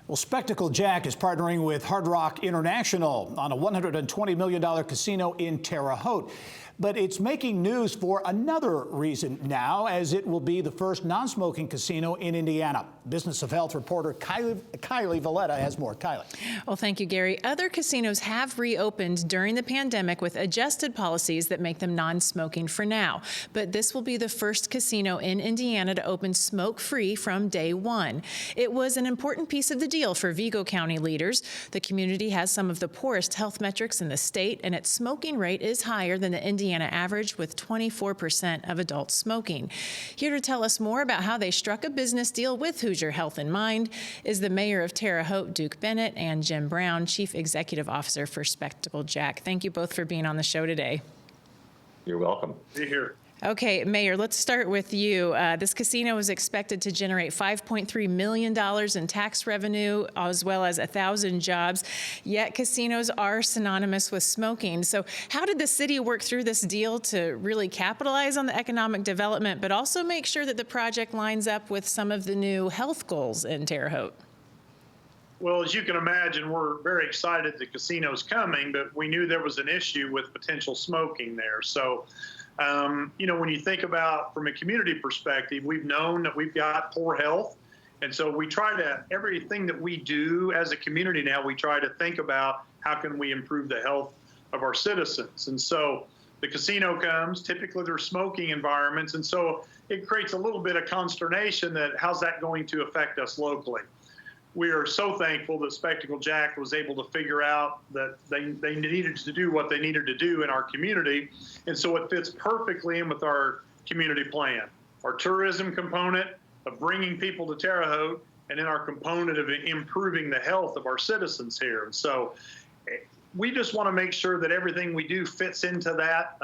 Well, Spectacle Jack is partnering with Hard Rock International on a $120 million casino in Terre Haute. But it's making news for another reason now, as it will be the first non-smoking casino in Indiana. Business of Health reporter Kylie Veleta has more. Kylie. Well, thank you, Gary. Other casinos have reopened during the pandemic with adjusted policies that make them non-smoking for now. But this will be the first casino in Indiana to open smoke-free from day one. It was an important piece of the deal for Vigo County leaders. The community has some of the poorest health metrics in the state, and its smoking rate is higher than the Indiana average, with 24% of adults smoking. Here to tell us more about how they struck a business deal with Hoosier Health in mind is the mayor of Terre Haute, Duke Bennett, and Jim Brown, Chief Executive Officer for Spectacle Jack. Thank you both for being on the show today. You're welcome. Be here. Okay, Mayor, let's start with you. This casino is expected to generate $5.3 million in tax revenue, as well as 1,000 jobs. Yet casinos are synonymous with smoking. So how did the city work through this deal to really capitalize on the economic development, but also make sure that the project lines up with some of the new health goals in Terre Haute? Well, as you can imagine, we're very excited the casino's coming, but we knew there was an issue with potential smoking there. So when you think about from a community perspective, we've known that we've got poor health. And so we try to, everything that we do as a community now, we try to think about how can we improve the health of our citizens. And so the casino comes, typically they're smoking environments. And so it creates a little bit of consternation that how's that going to affect us locally? We are so thankful that Spectacle Jack was able to figure out that they needed to do what they needed to do in our community. And so it fits perfectly in with our community plan, our tourism component of bringing people to Terre Haute, and then our component of improving the health of our citizens here. And so we just want to make sure that everything we do fits into that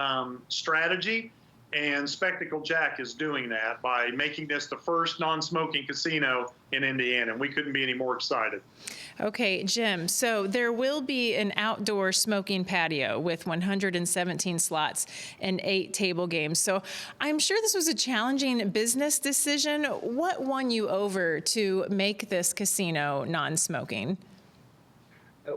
strategy. And Spectacle Jack is doing that by making this the first non-smoking casino in Indiana. And we couldn't be any more excited. Okay, Jim, so there will be an outdoor smoking patio with 117 slots and 8 table games. So I'm sure this was a challenging business decision. What won you over to make this casino non-smoking?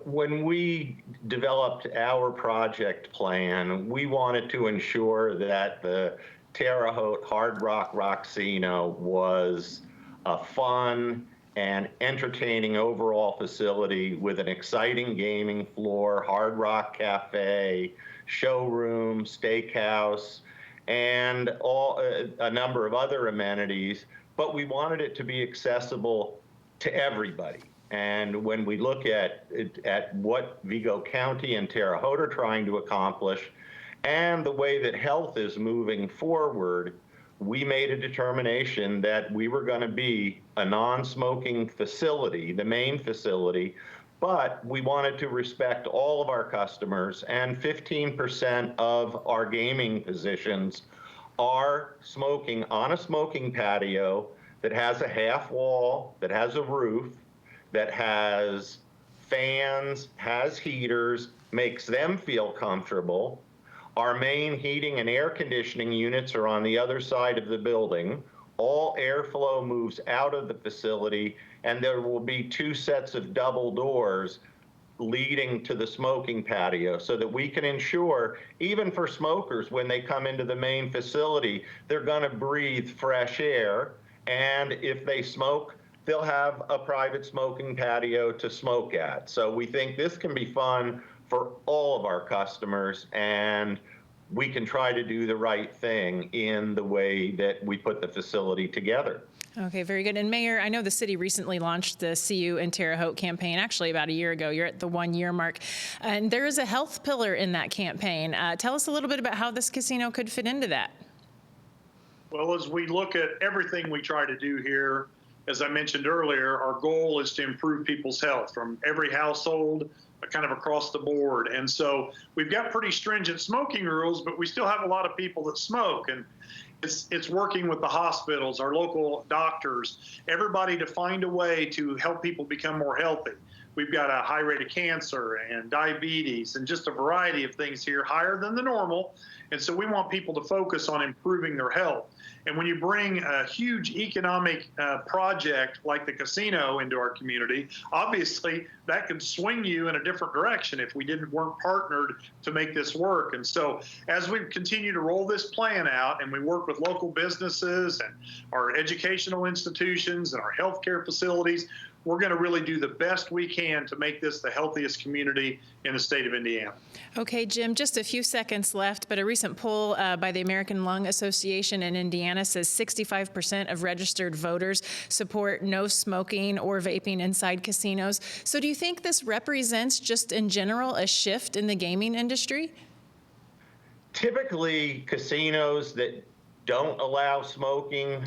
When we developed our project plan, we wanted to ensure that the Terre Haute Hard Rock Rocksino was a fun and entertaining overall facility with an exciting gaming floor, Hard Rock Cafe, showroom, steakhouse, and a number of other amenities, but we wanted it to be accessible to everybody. And when we look at what Vigo County and Terre Haute are trying to accomplish and the way that health is moving forward, we made a determination that we were going to be a non-smoking facility, the main facility, but we wanted to respect all of our customers, and 15% of our gaming positions are smoking on a smoking patio that has a half wall, that has a roof, that has fans, has heaters, makes them feel comfortable. Our main heating and air conditioning units are on the other side of the building. All airflow moves out of the facility, and there will be 2 sets of double doors leading to the smoking patio so that we can ensure, even for smokers, when they come into the main facility, they're going to breathe fresh air. And if they smoke, they'll have a private smoking patio to smoke at. So we think this can be fun for all of our customers, and we can try to do the right thing in the way that we put the facility together. Okay, very good. And Mayor, I know the city recently launched the See You in Terre Haute campaign, actually about a year ago. You're at the 1-year mark. And there is a health pillar in that campaign. Tell us a little bit about how this casino could fit into that. Well, as we look at everything we try to do here, as I mentioned earlier, our goal is to improve people's health from every household, kind of across the board. And so we've got pretty stringent smoking rules, but we still have a lot of people that smoke. And it's working with the hospitals, our local doctors, everybody to find a way to help people become more healthy. we've got a high rate of cancer and diabetes and just a variety of things here higher than the normal. And so we want people to focus on improving their health. And when you bring a huge economic project like the casino into our community, obviously that could swing you in a different direction if we weren't partnered to make this work. And so as we continue to roll this plan out and we work with local businesses and our educational institutions and our healthcare facilities, we're going to really do the best we can to make this the healthiest community in the state of Indiana. Okay, Jim, just a few seconds left, but a recent poll by the American Lung Association in Indiana says 65% of registered voters support no smoking or vaping inside casinos. So do you think this represents just in general a shift in the gaming industry? Typically, casinos that don't allow smoking,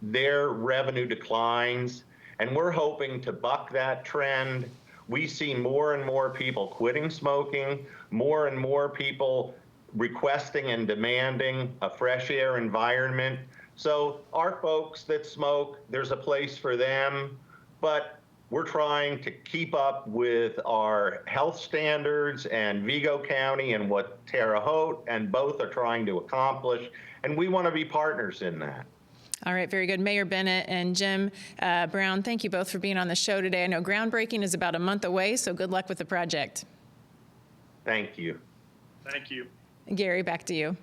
their revenue declines. And we're hoping to buck that trend. We see more and more people quitting smoking, more and more people requesting and demanding a fresh air environment. So our folks that smoke, there's a place for them, but we're trying to keep up with our health standards and Vigo County and what Terre Haute and both are trying to accomplish. And we want to be partners in that. All right, very good. Mayor Bennett and Jim Brown, thank you both for being on the show today. I know groundbreaking is about a month away, so good luck with the project. Thank you. Thank you. Gary, back to you.